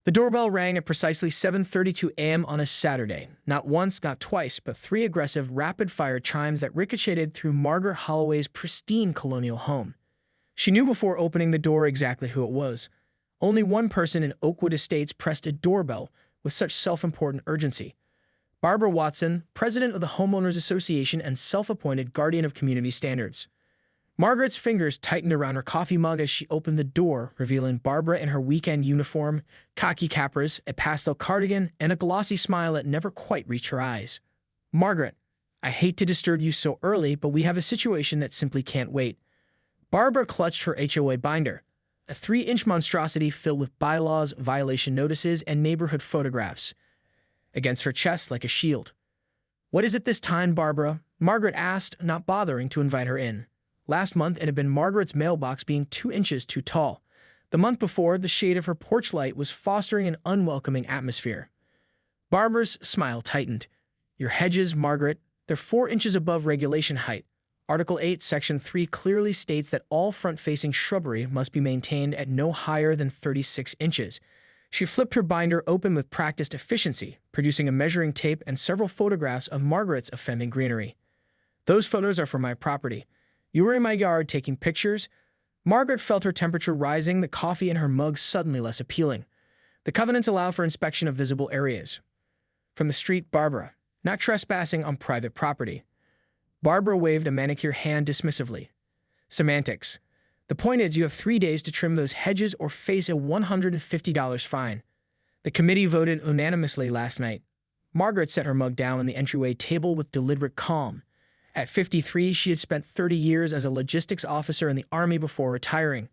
The doorbell rang at precisely 7:32 a.m. on a Saturday. Not once, not twice, but three aggressive, rapid-fire chimes that ricocheted through Margaret Holloway's pristine colonial home. She knew before opening the door exactly who it was. Only one person in Oakwood Estates pressed a doorbell with such self-important urgency. Barbara Watson, president of the Homeowners Association and self-appointed guardian of community standards. Margaret's fingers tightened around her coffee mug as she opened the door, revealing Barbara in her weekend uniform, khaki capras, a pastel cardigan, and a glossy smile that never quite reached her eyes. "Margaret, I hate to disturb you so early, but we have a situation that simply can't wait." Barbara clutched her HOA binder, a 3-inch monstrosity filled with bylaws, violation notices, and neighborhood photographs, against her chest like a shield. "What is it this time, Barbara?" Margaret asked, not bothering to invite her in. Last month, it had been Margaret's mailbox being 2 inches too tall. The month before, the shade of her porch light was fostering an unwelcoming atmosphere. Barbara's smile tightened. "Your hedges, Margaret, they're 4 inches above regulation height. Article 8, Section 3 clearly states that all front-facing shrubbery must be maintained at no higher than 36 inches. She flipped her binder open with practiced efficiency, producing a measuring tape and several photographs of Margaret's offending greenery. "Those photos are for my property. You were in my yard taking pictures." Margaret felt her temperature rising, the coffee in her mug suddenly less appealing. "The covenants allow for inspection of visible areas." "From the street, Barbara. Not trespassing on private property." Barbara waved a manicured hand dismissively. "Semantics. The point is you have 3 days to trim those hedges or face a $150 fine." The committee voted unanimously last night. Margaret set her mug down on the entryway table with deliberate calm. At 53, she had spent 30 years as a logistics officer in the Army before retiring.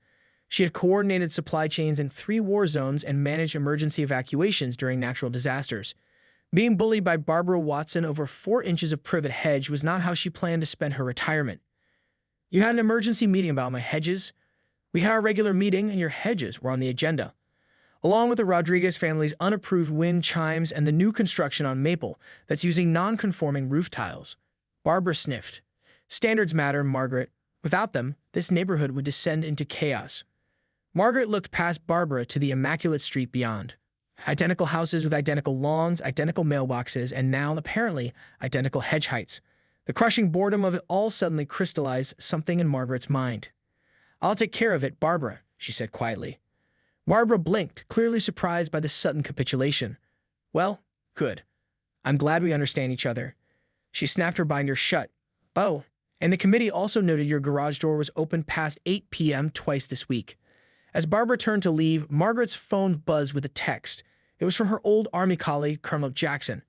She had coordinated supply chains in 3 war zones and managed emergency evacuations during natural disasters. Being bullied by Barbara Watson over 4 inches of privet hedge was not how she planned to spend her retirement. "You had an emergency meeting about my hedges?" "We had our regular meeting, and your hedges were on the agenda, along with the Rodriguez family's unapproved wind chimes and the new construction on Maple that's using non-conforming roof tiles." Barbara sniffed. "Standards matter, Margaret. Without them, this neighborhood would descend into chaos." Margaret looked past Barbara to the immaculate street beyond. Identical houses with identical lawns, identical mailboxes, and now, apparently, identical hedge heights. The crushing boredom of it all suddenly crystallized something in Margaret's mind. "I'll take care of it, Barbara," she said quietly. Barbara blinked, clearly surprised by the sudden capitulation. "Well, good. I'm glad we understand each other." She snapped her binder shut. "Oh, and the committee also noted your garage door was open past 8 p.m. twice this week." As Barbara turned to leave, Margaret's phone buzzed with a text. It was from her old Army colleague, Colonel Jackson.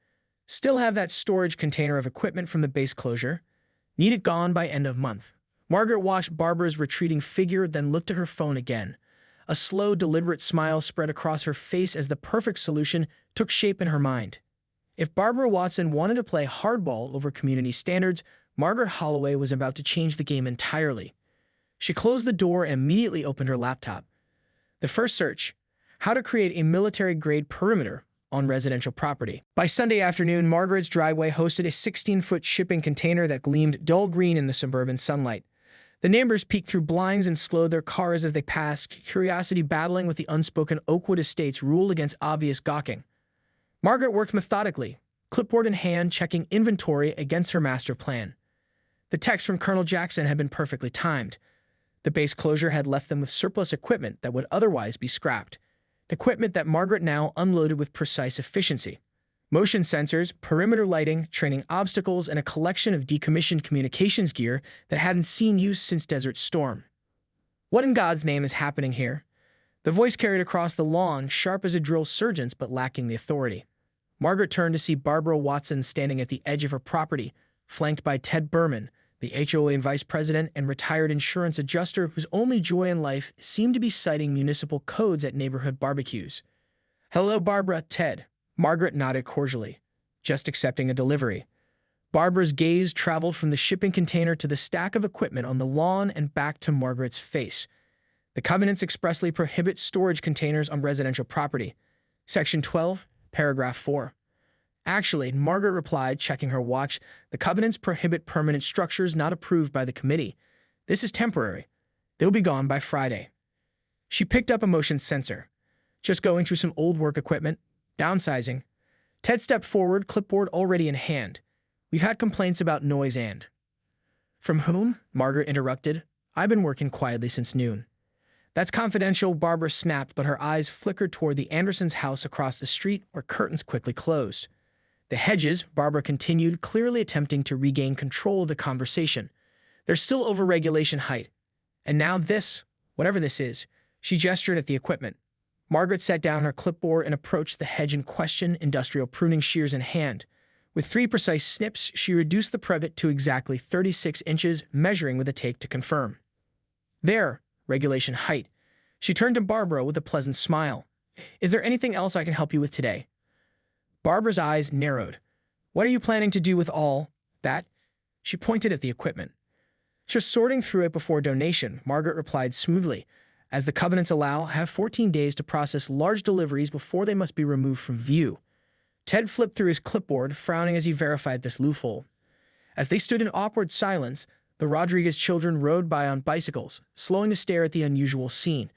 "Still have that storage container of equipment from the base closure. Need it gone by end of month." Margaret watched Barbara's retreating figure, then looked at her phone again. A slow, deliberate smile spread across her face as the perfect solution took shape in her mind. If Barbara Watson wanted to play hardball over community standards, Margaret Holloway was about to change the game entirely. She closed the door and immediately opened her laptop. The first search: how to create a military-grade perimeter on residential property. By Sunday afternoon, Margaret's driveway hosted a 16-foot shipping container that gleamed dull green in the suburban sunlight. The neighbors peeked through blinds and slowed their cars as they passed, curiosity battling with the unspoken Oakwood Estates rule against obvious gawking. Margaret worked methodically, clipboard in hand, checking inventory against her master plan. The text from Colonel Jackson had been perfectly timed. The base closure had left them with surplus equipment that would otherwise be scrapped. Equipment that Margaret now unloaded with precise efficiency. Motion sensors, perimeter lighting, training obstacles, and a collection of decommissioned communications gear that hadn't seen use since Desert Storm. "What in God's name is happening here?" The voice carried across the lawn, sharp as a drill sergeant's but lacking the authority. Margaret turned to see Barbara Watson standing at the edge of her property, flanked by Ted Berman, the HOA vice president and retired insurance adjuster whose only joy in life seemed to be citing municipal codes at neighborhood barbecues. "Hello, Barbara." "Ted." Margaret nodded cordially, just accepting a delivery. Barbara's gaze traveled from the shipping container to the stack of equipment on the lawn and back to Margaret's face. "The covenants expressly prohibit storage containers on residential property. Section 12, Paragraph 4. "Actually," Margaret replied, checking her watch, "the covenants prohibit permanent structures not approved by the committee. This is temporary. They'll be gone by Friday." She picked up a motion sensor. Just going through some old work equipment. Downsizing. Ted stepped forward, clipboard already in hand. We've had complaints about noise and... From whom? Margaret interrupted. I've been working quietly since noon. That's confidential, Barbara snapped, but her eyes flickered toward the Andersons' house across the street, where curtains quickly closed. The Hedges, Barbara continued, clearly attempting to regain control of the conversation. They're still over regulation height. And now this, whatever this is, she gestured at the equipment. Margaret set down her clipboard and approached the hedge in question, industrial pruning shears in hand. With 3 precise snips, she reduced the privet to exactly 36 inches, measuring with a tape to confirm. There, regulation height. She turned to Barbara with a pleasant smile. Is there anything else I can help you with today? Barbara's eyes narrowed. What are you planning to do with all that? She pointed at the equipment. Just sorting through it before donation, Margaret replied smoothly. As the covenants allow, I have 14 days to process large deliveries before they must be removed from view. Ted flipped through his clipboard, frowning as he verified this loophole. As they stood in awkward silence, the Rodriguez children rode by on bicycles, slowing to stare at the unusual scene.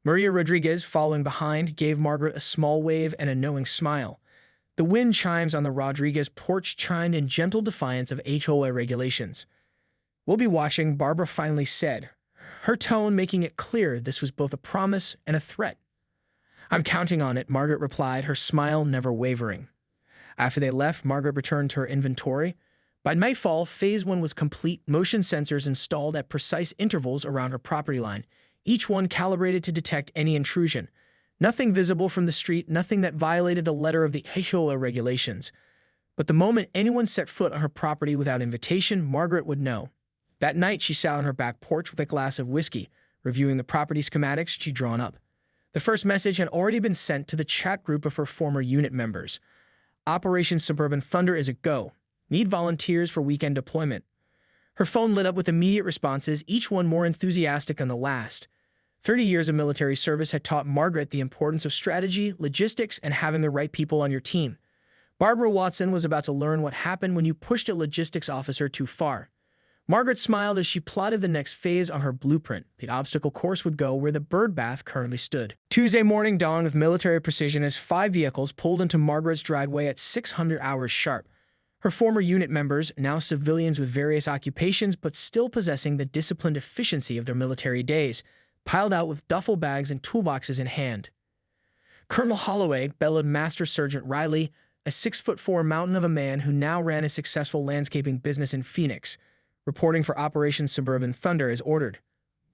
Maria Rodriguez, following behind, gave Margaret a small wave and a knowing smile. The wind chimes on the Rodriguez porch chimed in gentle defiance of HOA regulations. We'll be watching, Barbara finally said, her tone making it clear this was both a promise and a threat. I'm counting on it, Margaret replied, her smile never wavering. After they left, Margaret returned to her inventory. By nightfall, Phase 1 was complete, motion sensors installed at precise intervals around her property line, each one calibrated to detect any intrusion. Nothing visible from the street, nothing that violated the letter of the HOA regulations. But the moment anyone set foot on her property without invitation, Margaret would know. That night, she sat on her back porch with a glass of whiskey, reviewing the property schematics she'd drawn up. The first message had already been sent to the chat group of her former unit members. Operation Suburban Thunder is a go. Need volunteers for weekend deployment. Her phone lit up with immediate responses, each one more enthusiastic than the last. 30 years of military service had taught Margaret the importance of strategy, logistics, and having the right people on your team. Barbara Watson was about to learn what happened when you pushed a logistics officer too far. Margaret smiled as she plotted the next phase on her blueprint. The obstacle course would go where the bird bath currently stood. Tuesday morning dawned with military precision as 5 vehicles pulled into Margaret's driveway at 600 hours sharp. Her former unit members, now civilians with various occupations but still possessing the disciplined efficiency of their military days, piled out with duffel bags and toolboxes in hand. Colonel Holloway bellowed Master Sergeant Riley, a 6'4" mountain of a man who now ran a successful landscaping business in Phoenix, reporting for Operation Suburban Thunder as ordered.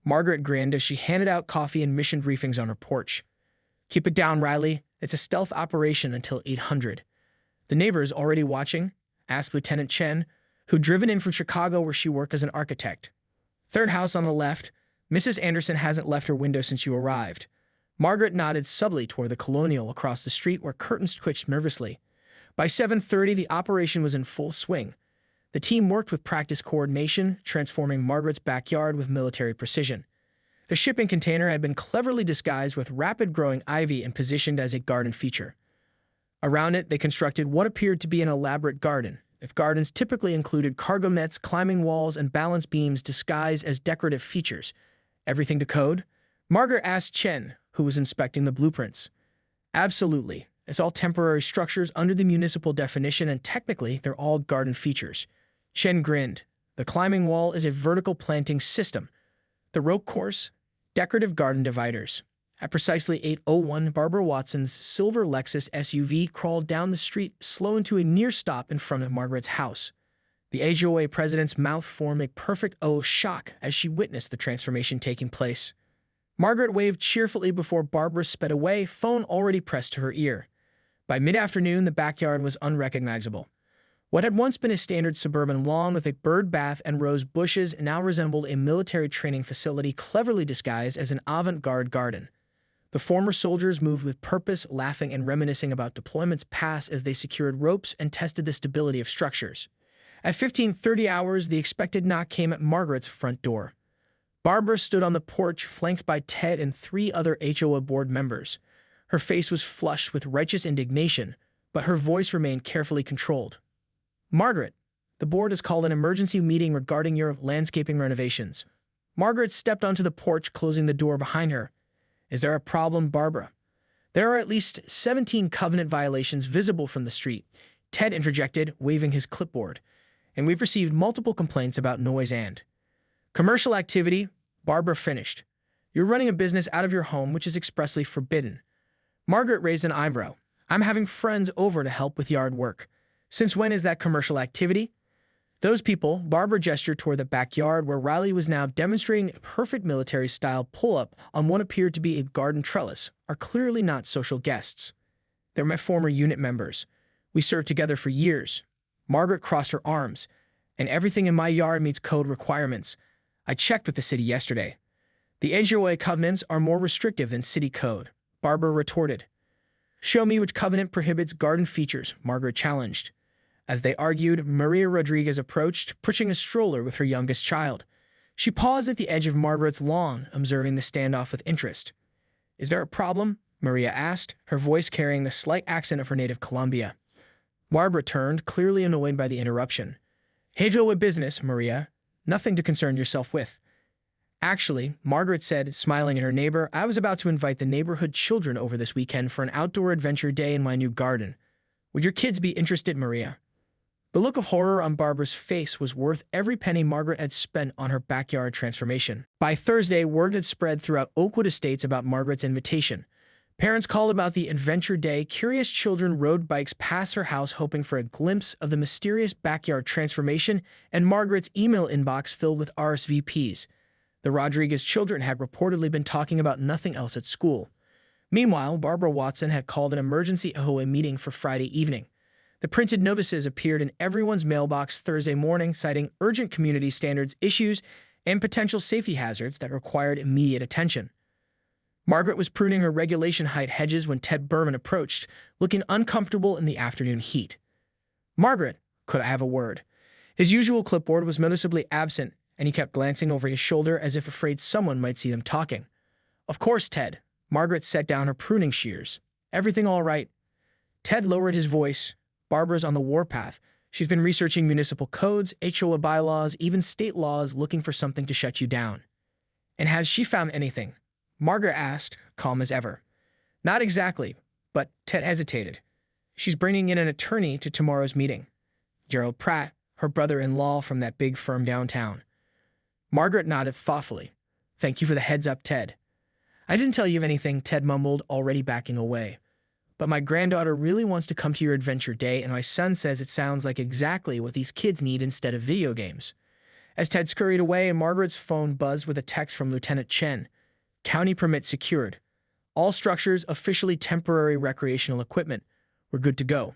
Margaret grinned as she handed out coffee and mission briefings on her porch. Keep it down, Riley. It's a stealth operation until 800. The neighbors already watching? Asked Lieutenant Chen, who'd driven in from Chicago where she worked as an architect. Third house on the left. Mrs. Anderson hasn't left her window since you arrived. Margaret nodded subtly toward the Colonial across the street where curtains twitched nervously. By 7:30, the operation was in full swing. The team worked with practice coordination, transforming Margaret's backyard with military precision. The shipping container had been cleverly disguised with rapid-growing ivy and positioned as a garden feature. Around it, they constructed what appeared to be an elaborate garden. If gardens typically included cargo nets, climbing walls, and balance beams disguised as decorative features. Everything to code? Margaret asked Chen, who was inspecting the blueprints. Absolutely. It's all temporary structures under the municipal definition, and technically, they're all garden features. Chen grinned. The climbing wall is a vertical planting system. The rope course, decorative garden dividers. At precisely 8:01, Barbara Watson's silver Lexus SUV crawled down the street, slowing to a near stop in front of Margaret's house. The HOA president's mouth formed a perfect O of shock as she witnessed the transformation taking place. Margaret waved cheerfully before Barbara sped away, phone already pressed to her ear. By mid-afternoon, the backyard was unrecognizable. What had once been a standard suburban lawn with a bird bath and rose bushes now resembled a military training facility cleverly disguised as an avant-garde garden. The former soldiers moved with purpose, laughing and reminiscing about deployments past as they secured ropes and tested the stability of structures. At 15:30 hours, the expected knock came at Margaret's front door. Barbara stood on the porch, flanked by Ted and 3 other HOA board members. Her face was flushed with righteous indignation, but her voice remained carefully controlled. Margaret, the board has called an emergency meeting regarding your landscaping renovations. Margaret stepped onto the porch, closing the door behind her. Is there a problem, Barbara? There are at least 17 covenant violations visible from the street, Ted interjected, waving his clipboard. And we've received multiple complaints about noise and commercial activity, Barbara finished. You're running a business out of your home, which is expressly forbidden. Margaret raised an eyebrow. I'm having friends over to help with yard work. Since when is that commercial activity? Those people, Barbara gestured toward the backyard where Riley was now demonstrating a perfect military-style pull-up on what appeared to be a garden trellis, are clearly not social guests. They're my former unit members. We served together for years. Margaret crossed her arms. And everything in my yard meets code requirements. I checked with the city yesterday. The HOA covenants are more restrictive than city code, Barbara retorted. Show me which covenant prohibits garden features, Margaret challenged. As they argued, Maria Rodriguez approached, pushing a stroller with her youngest child. She paused at the edge of Margaret's lawn, observing the standoff with interest. Is there a problem? Maria asked, her voice carrying the slight accent of her native Colombia. Barbara turned, clearly annoyed by the interruption. HOA business, Maria. Nothing to concern yourself with. Actually, Margaret said, smiling at her neighbor, I was about to invite the neighborhood children over this weekend for an outdoor adventure day in my new garden. Would your kids be interested, Maria? The look of horror on Barbara's face was worth every penny Margaret had spent on her backyard transformation. By Thursday, word had spread throughout Oakwood Estates about Margaret's invitation. Parents called about the adventure day. Curious children rode bikes past her house hoping for a glimpse of the mysterious backyard transformation, and Margaret's email inbox filled with RSVPs. The Rodriguez children had reportedly been talking about nothing else at school. Meanwhile, Barbara Watson had called an emergency HOA meeting for Friday evening. The printed notices appeared in everyone's mailbox Thursday morning, citing urgent community standards issues and potential safety hazards that required immediate attention. Margaret was pruning her regulation height hedges when Ted Berman approached, looking uncomfortable in the afternoon heat. Margaret, could I have a word? His usual clipboard was noticeably absent, and he kept glancing over his shoulder as if afraid someone might see them talking. Of course, Ted. Margaret set down her pruning shears. Everything all right? Ted lowered his voice. Barbara's on the warpath. She's been researching municipal codes, HOA bylaws, even state laws, looking for something to shut you down. And has she found anything? Margaret asked, calm as ever. Not exactly, but Ted hesitated. She's bringing in an attorney to tomorrow's meeting. Gerald Pratt, her brother-in-law from that big firm downtown. Margaret nodded thoughtfully. Thank you for the heads up, Ted. I didn't tell you of anything, Ted mumbled, already backing away. But my granddaughter really wants to come to your adventure day, and my son says it sounds like exactly what these kids need instead of video games. As Ted scurried away, Margaret's phone buzzed with a text from Lieutenant Chen. County permit secured. All structures officially temporary recreational equipment. We're good to go.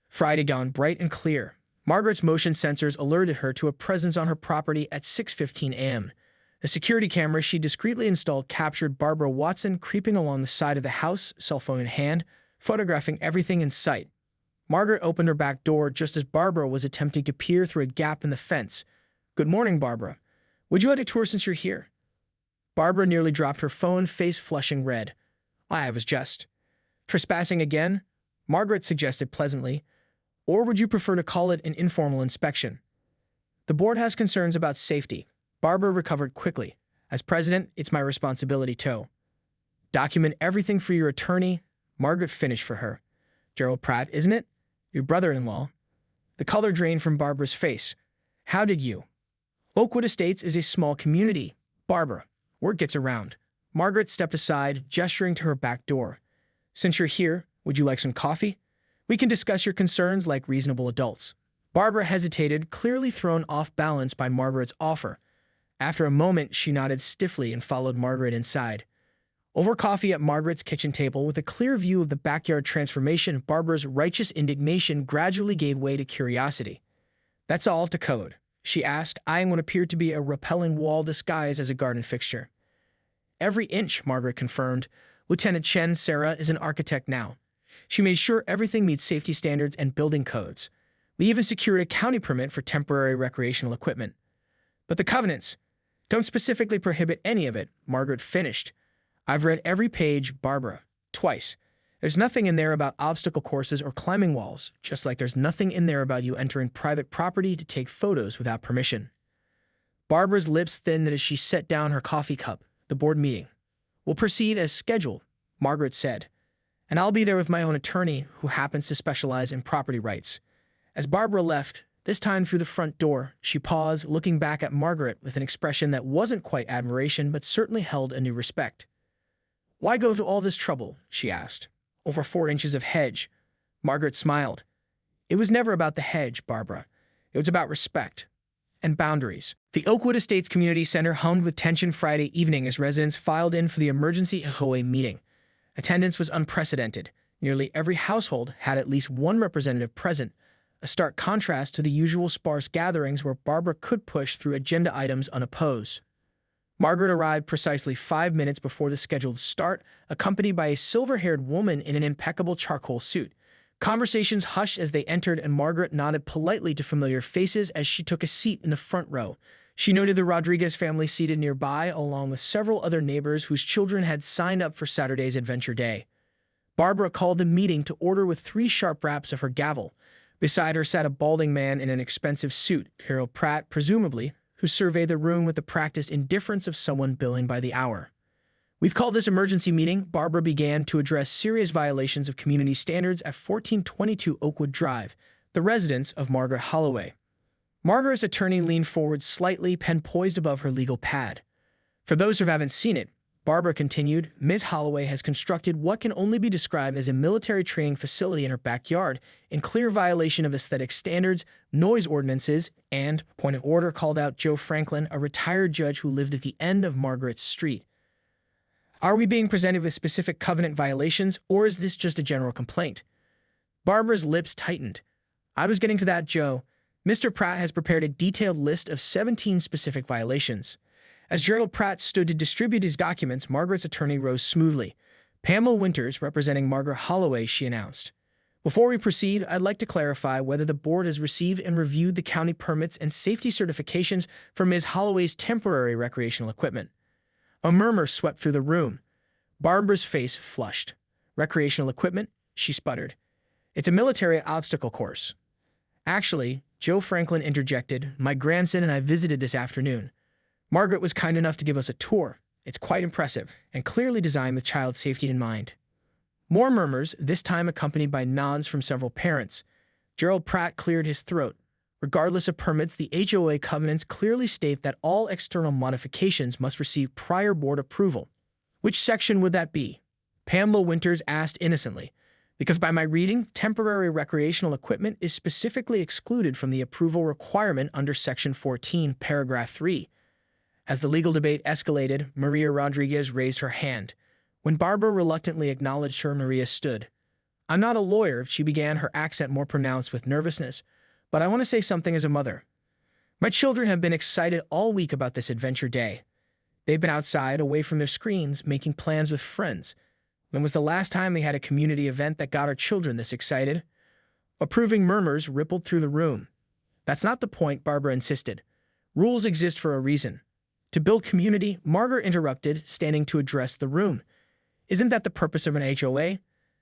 Friday dawned bright and clear. Margaret's motion sensors alerted her to a presence on her property at 6:15 a.m. The security camera she discreetly installed captured Barbara Watson creeping along the side of the house, cell phone in hand, photographing everything in sight. Margaret opened her back door just as Barbara was attempting to peer through a gap in the fence. Good morning, Barbara. Would you like a tour since you're here? Barbara nearly dropped her phone, face flushing red. I was just trespassing again, Margaret suggested pleasantly. Or would you prefer to call it an informal inspection? The board has concerns about safety. Barbara recovered quickly. As president, it's my responsibility to document everything for your attorney. Margaret finished for her. Gerald Pratt, isn't it? Your brother-in-law. The color drained from Barbara's face. How did you? Oakwood Estates is a small community. Barbara, word gets around. Margaret stepped aside, gesturing to her back door. Since you're here, would you like some coffee? We can discuss your concerns like reasonable adults. Barbara hesitated, clearly thrown off balance by Margaret's offer. After a moment, she nodded stiffly and followed Margaret inside. Over coffee at Margaret's kitchen table, with a clear view of the backyard transformation, Barbara's righteous indignation gradually gave way to curiosity. That's all to code, she asked, eyeing what appeared to be a repelling wall disguised as a garden fixture. Every inch, Margaret confirmed. Lieutenant Chen Sarah is an architect now. She made sure everything meets safety standards and building codes. We even secured a county permit for temporary recreational equipment. But the covenants don't specifically prohibit any of it, Margaret finished. I've read every page, Barbara, twice. There's nothing in there about obstacle courses or climbing walls, just like there's nothing in there about you entering private property to take photos without permission. Barbara's lips thinned as she set down her coffee cup. The board meeting will proceed as scheduled, Margaret said. And I'll be there with my own attorney, who happens to specialize in property rights. As Barbara left, this time through the front door, she paused, looking back at Margaret with an expression that wasn't quite admiration but certainly held a new respect. "Why go to all this trouble?" she asked. "Over 4 inches of hedge." Margaret smiled. "It was never about the hedge, Barbara. It was about respect and boundaries." The Oakwood Estates Community Center hummed with tension Friday evening as residents filed in for the emergency HOA meeting. Attendance was unprecedented. Nearly every household had at least one representative present, a stark contrast to the usual sparse gatherings where Barbara could push through agenda items unopposed. Margaret arrived precisely 5 minutes before the scheduled start, accompanied by a silver-haired woman in an impeccable charcoal suit. Conversations hushed as they entered, and Margaret nodded politely to familiar faces as she took a seat in the front row. She noted the Rodriguez family seated nearby, along with several other neighbors whose children had signed up for Saturday's Adventure Day. Barbara called the meeting to order with 3 sharp raps of her gavel. Beside her sat a balding man in an expensive suit, Gerald Pratt, presumably, who surveyed the room with the practiced indifference of someone billing by the hour. "We've called this emergency meeting," Barbara began, "to address serious violations of community standards at 1422 Oakwood Drive, the residence of Margaret Holloway." Margaret's attorney leaned forward slightly, pen poised above her legal pad. "For those who haven't seen it," Barbara continued, "Ms. Holloway has constructed what can only be described as a military training facility in her backyard, in clear violation of aesthetic standards, noise ordinances, and," point of order, called out Joe Franklin, a retired judge who lived at the end of Margaret's street. "Are we being presented with specific covenant violations, or is this just a general complaint?" Barbara's lips tightened. "I was getting to that, Joe. Mr. Pratt has prepared a detailed list of 17 specific violations." As Gerald Pratt stood to distribute his documents, Margaret's attorney rose smoothly. "Pamela Winters, representing Margaret Holloway," she announced. "Before we proceed, I'd like to clarify whether the board has received and reviewed the county permits and safety certifications for Ms. Holloway's temporary recreational equipment." A murmur swept through the room. Barbara's face flushed. "Recreational equipment?" she sputtered. "It's a military obstacle course." "Actually," Joe Franklin interjected, "my grandson and I visited this afternoon. Margaret was kind enough to give us a tour. It's quite impressive, and clearly designed with child safety in mind." More murmurs, this time accompanied by nods from several parents. Gerald Pratt cleared his throat. "Regardless of permits, the HOA covenants clearly state that all external modifications must receive prior board approval." "Which section would that be?" Pamela Winters asked innocently. "Because by my reading, temporary recreational equipment is specifically excluded from the approval requirement under Section 14, Paragraph 3. As the legal debate escalated, Maria Rodriguez raised her hand. When Barbara reluctantly acknowledged her, Maria stood. "I'm not a lawyer," she began, her accent more pronounced with nervousness, "but I want to say something as a mother. My children have been excited all week about this Adventure Day. They've been outside, away from their screens, making plans with friends. When was the last time they had a community event that got our children this excited?" Approving murmurs rippled through the room. "That's not the point," Barbara insisted. "Rules exist for a reason. To build community," Margaret interrupted, standing to address the room. "Isn't that the purpose of an HOA?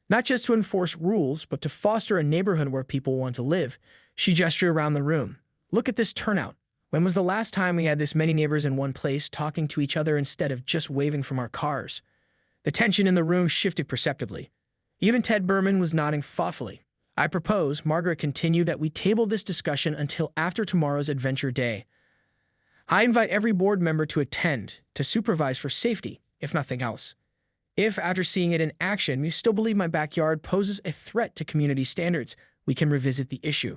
Not just to enforce rules, but to foster a neighborhood where people want to live." She gestured around the room. "Look at this turnout. When was the last time we had this many neighbors in one place talking to each other instead of just waving from our cars?" The tension in the room shifted perceptibly. Even Ted Berman was nodding thoughtfully. "I propose," Margaret continued, "that we table this discussion until after tomorrow's Adventure Day. I invite every board member to attend, to supervise for safety, if nothing else. If, after seeing it in action, you still believe my backyard poses a threat to community standards, we can revisit the issue."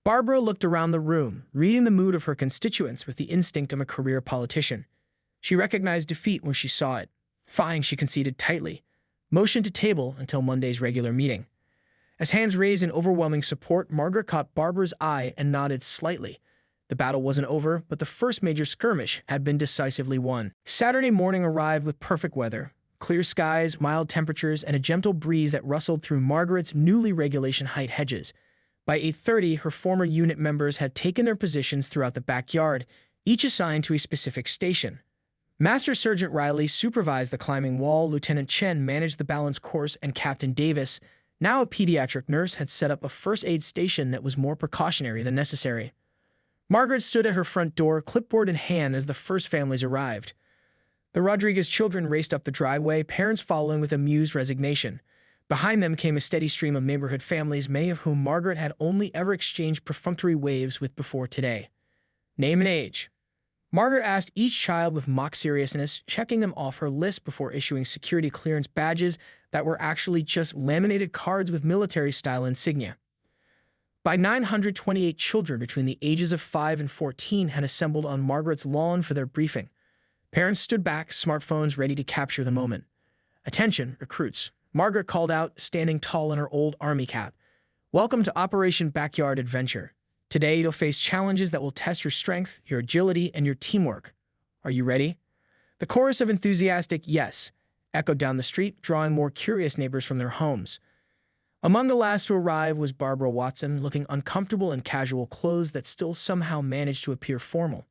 Barbara looked around the room, reading the mood of her constituents with the instinct of a career politician. She recognized defeat when she saw it. "Fine," she conceded tightly. "Motion to table until Monday's regular meeting." As hands raised in overwhelming support, Margaret caught Barbara's eye and nodded slightly. The battle wasn't over, but the first major skirmish had been decisively won. Saturday morning arrived with perfect weather. Clear skies, mild temperatures, and a gentle breeze that rustled through Margaret's newly regulation height hedges. By 8:30, her former unit members had taken their positions throughout the backyard, each assigned to a specific station. Master Sergeant Riley supervised the climbing wall, Lieutenant Chen managed the balance course, and Captain Davis, now a pediatric nurse, had set up a first aid station that was more precautionary than necessary. Margaret stood at her front door, clipboard in hand, as the first families arrived. The Rodriguez children raced up the driveway, parents following with amused resignation. Behind them came a steady stream of neighborhood families, many of whom Margaret had only ever exchanged perfunctory waves with before today. Name and age. Margaret asked each child with mock seriousness, checking them off her list before issuing security clearance badges that were actually just laminated cards with military-style insignia. By 928 children between the ages of 5 and 14 had assembled on Margaret's lawn for their briefing. Parents stood back, smartphones ready to capture the moment. "Attention, recruits," Margaret called out, standing tall in her old army cap. "Welcome to Operation Backyard Adventure. Today you'll face challenges that will test your strength, your agility, and your teamwork. Are you ready?" The chorus of enthusiastic "yes" echoed down the street, drawing more curious neighbors from their homes. Among the last to arrive was Barbara Watson, looking uncomfortable in casual clothes that still somehow managed to appear formal.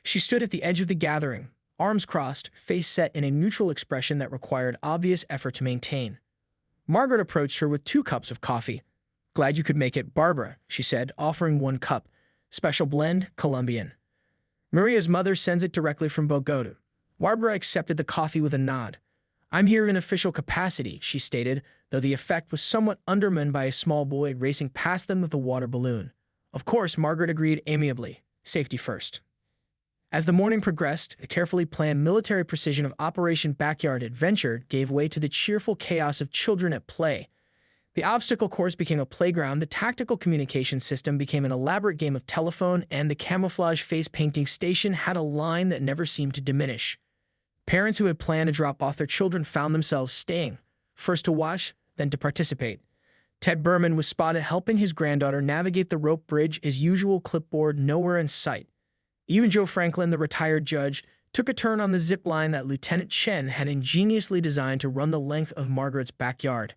She stood at the edge of the gathering, arms crossed, face set in a neutral expression that required obvious effort to maintain. Margaret approached her with 2 cups of coffee. "Glad you could make it, Barbara," she said, offering 1 cup. "Special blend, Colombian." "Maria's mother sends it directly from Bogota." Barbara accepted the coffee with a nod. "I'm here in official capacity," she stated, though the effect was somewhat undermined by a small boy racing past them with a water balloon. Of course, Margaret agreed amiably. Safety first. As the morning progressed, the carefully planned military precision of Operation Backyard Adventure gave way to the cheerful chaos of children at play. The obstacle course became a playground, the tactical communication system became an elaborate game of telephone, and the camouflage face-painting station had a line that never seemed to diminish. Parents who had planned to drop off their children found themselves staying, first to watch, then to participate. Ted Berman was spotted helping his granddaughter navigate the rope bridge, his usual clipboard nowhere in sight. Even Joe Franklin, the retired judge, took a turn on the zip line that Lieutenant Chen had ingeniously designed to run the length of Margaret's backyard.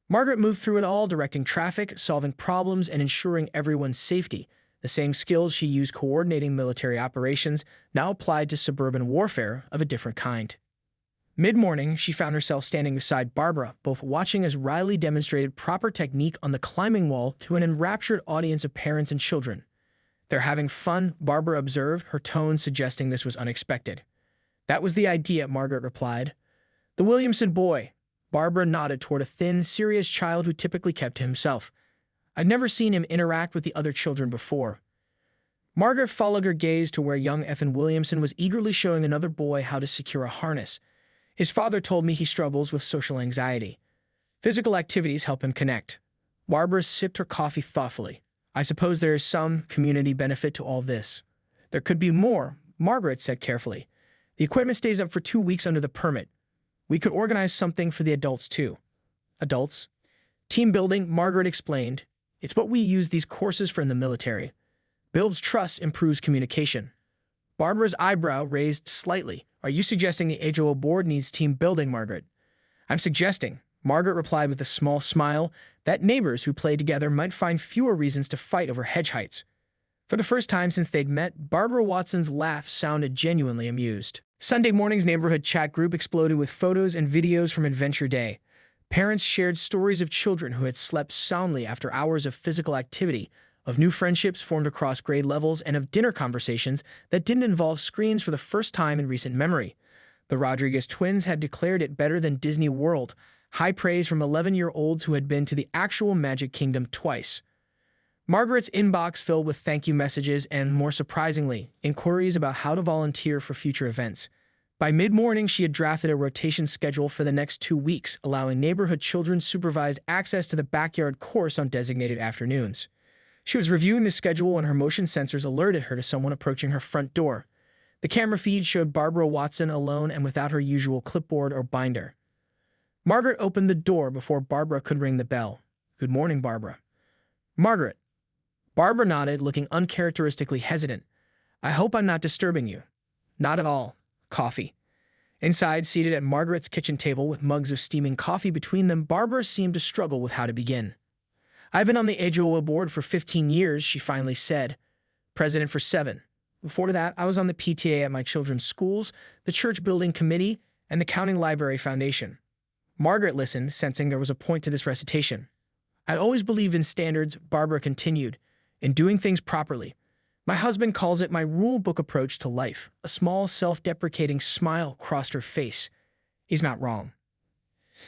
Margaret moved through it all, directing traffic, solving problems, and ensuring everyone's safety. The same skills she used coordinating military operations now applied to suburban warfare of a different kind. Mid-morning, she found herself standing beside Barbara, both watching as Riley demonstrated proper technique on the climbing wall to an enraptured audience of parents and children. "They're having fun," Barbara observed, her tone suggesting this was unexpected. "That was the idea," Margaret replied. "The Williamson boy." Barbara nodded toward a thin, serious child who typically kept to himself. "I've never seen him interact with the other children before." Margaret followed her gaze to where young Ethan Williamson was eagerly showing another boy how to secure a harness. "His father told me he struggles with social anxiety. Physical activities help him connect." Barbara sipped her coffee thoughtfully. "I suppose there is some community benefit to all this." "There could be more," Margaret said carefully. "The equipment stays up for 2 weeks under the permit. We could organize something for the adults too." "Adults?" "Team building," Margaret explained. "It's what we use these courses for in the military. Builds trust, improves communication." Barbara's eyebrow raised slightly. "Are you suggesting the HOA board needs team building, Margaret?" "I'm suggesting," Margaret replied with a small smile, "that neighbors who play together might find fewer reasons to fight over hedge heights." For the first time since they'd met, Barbara Watson's laugh sounded genuinely amused. Sunday morning's neighborhood chat group exploded with photos and videos from Adventure Day. Parents shared stories of children who had slept soundly after hours of physical activity, of new friendships formed across grade levels, and of dinner conversations that didn't involve screens for the first time in recent memory. The Rodriguez twins had declared it better than Disney World, high praise from 11-year-olds who had been to the actual Magic Kingdom twice. Margaret's inbox filled with thank you messages and, more surprisingly, inquiries about how to volunteer for future events. By mid-morning, she had drafted a rotation schedule for the next 2 weeks, allowing neighborhood children supervised access to the backyard course on designated afternoons. She was reviewing the schedule when her motion sensors alerted her to someone approaching her front door. The camera feed showed Barbara Watson alone and without her usual clipboard or binder. Margaret opened the door before Barbara could ring the bell. "Good morning, Barbara." "Margaret." Barbara nodded, looking uncharacteristically hesitant. "I hope I'm not disturbing you." "Not at all." Coffee. Inside, seated at Margaret's kitchen table with mugs of steaming coffee between them, Barbara seemed to struggle with how to begin. "I've been on the HOA board for 15 years, she finally said. President for 7. Before that, I was on the PTA at my children's schools, the church building committee, and the County Library Foundation. Margaret listened, sensing there was a point to this recitation. "I always believed in standards," Barbara continued, "in doing things properly. My husband calls it my rule book approach to life." A small, self-deprecating smile crossed her face. "He's not wrong."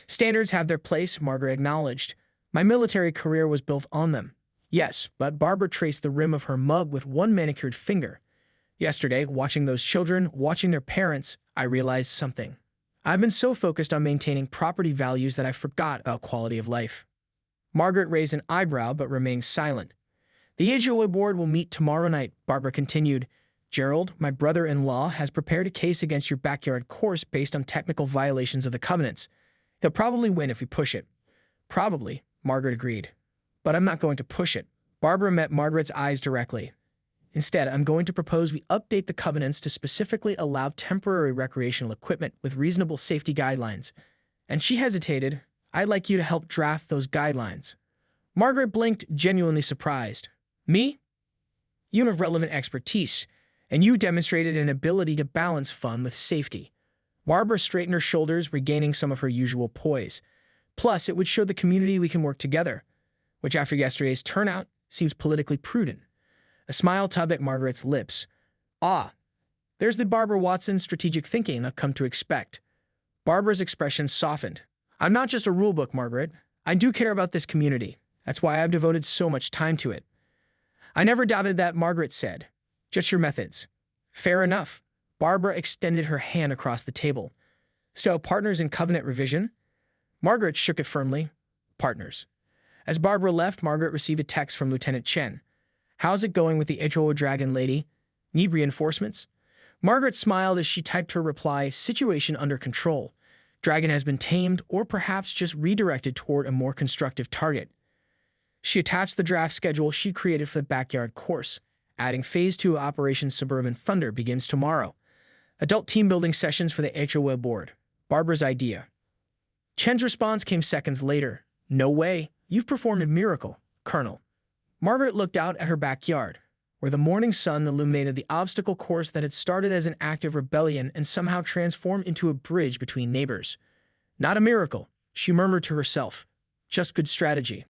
Standards have their place, Margaret acknowledged. My military career was built on them. Yes, but Barbara traced the rim of her mug with one manicured finger. Yesterday, watching those children, watching their parents, I realized something. I've been so focused on maintaining property values that I forgot about quality of life. Margaret raised an eyebrow but remained silent. The HOA board will meet tomorrow night, Barbara continued. Gerald, my brother-in-law, has prepared a case against your backyard course based on technical violations of the covenants. He'll probably win if we push it. Probably, Margaret agreed. But I'm not going to push it. Barbara met Margaret's eyes directly. Instead, I'm going to propose we update the covenants to specifically allow temporary recreational equipment with reasonable safety guidelines. And she hesitated. I'd like you to help draft those guidelines. Margaret blinked, genuinely surprised. Me? You have relevant expertise, and you demonstrated an ability to balance fun with safety. Barbara straightened her shoulders, regaining some of her usual poise. Plus, it would show the community we can work together, which after yesterday's turnout seems politically prudent. A smile tugged at Margaret's lips. Ah, there's the Barbara Watson strategic thinking I've come to expect. Barbara's expression softened. I'm not just a rulebook, Margaret. I do care about this community. That's why I've devoted so much time to it. I never doubted that, Margaret said. Just your methods. Fair enough. Barbara extended her hand across the table. So, partners in covenant revision? Margaret shook it firmly. Partners. As Barbara left, Margaret received a text from Lieutenant Chen. How's it going with the HOA Dragon lady? Need reinforcements? Margaret smiled as she typed her reply, situation under control. Dragon has been tamed or perhaps just redirected toward a more constructive target. She attached the draft schedule she created for the backyard course, adding Phase 2 Operation Suburban Thunder begins tomorrow. Adult team building sessions for the HOA board. Barbara's idea. Chen's response came seconds later. No way. You've performed a miracle, Colonel. Margaret looked out at her backyard, where the morning sun illuminated the obstacle course that had started as an act of rebellion and somehow transformed into a bridge between neighbors. Not a miracle, she murmured to herself. Just good strategy.